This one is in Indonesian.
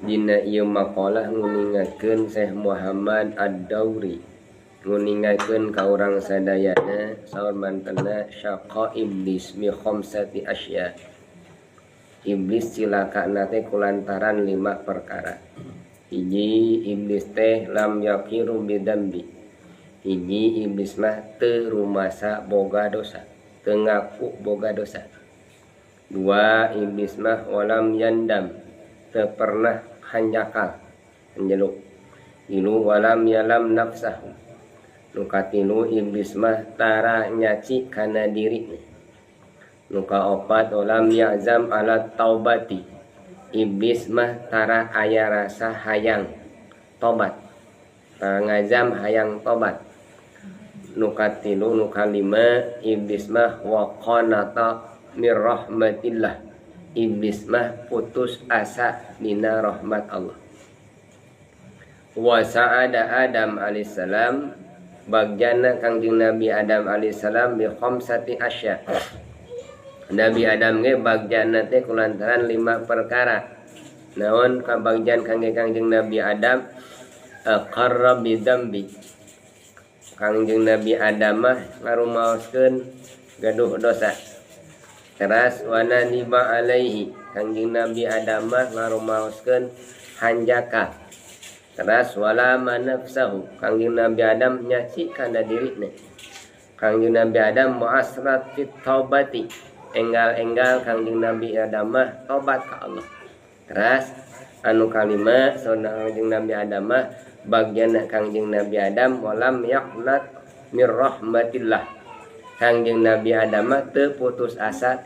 dina ieu maqalah nguningakeun Syekh Muhammad Ad-Dauri nguningakeun ka urang sadayana saur mantena syaqa iblis mi khamsati asya. Iblis cilakana teh kulantaran 5 perkara. Hiji, iblis teh lam yaqiru bidambi. Hiji, iblis mah teu rumasa boga dosa, teu ngaku boga dosa. 2, iblis mah walam yandam, teu pernah hanjakal hanjeluk. 3, walam yalam nafsahu. Nu katilu, iblis mah tara nyaci kana dirina. Nu kaopat, walam ya'zam ala taubati. Iblis mah tara aya rasa hayang tobat, tara ngazam hayang tobat. Nu katilu, nu kalima, iblis mah wa qanata mir rahmatillah. Iblis mah putus asa dina rahmat Allah. Wa sa'ada Adam alaihissalam, bagjana Kangjeng Nabi Adam alaihissalam bi khamsati asya. Nabi Adam ge bagjana teh kulantaran 5 perkara. Naon kabagjan kangge Kangjeng Nabi Adam? Aqarra bidzambi. Kangjeng Nabi Adam mah ngarumaoskeun gaduh dosa. Teras wana niba alaihi. Kangjeng Nabi Adam mah ngarumaoskeun hanjaka. Teras wala manafsahu. Kangjeng Nabi Adam nyaci kana dirina. Kangjeng Nabi Adam muasrat fit taubati. Enggal-enggal Kangjeng Nabi Adam mah tobat ka Allah. Teras anu kalima sauna Kangjeng Nabi Adam mah bagianna Kangjeng Nabi Adam walam yaqnat mir rahmatillah. Kangjeng Nabi Adam mah teu putus asa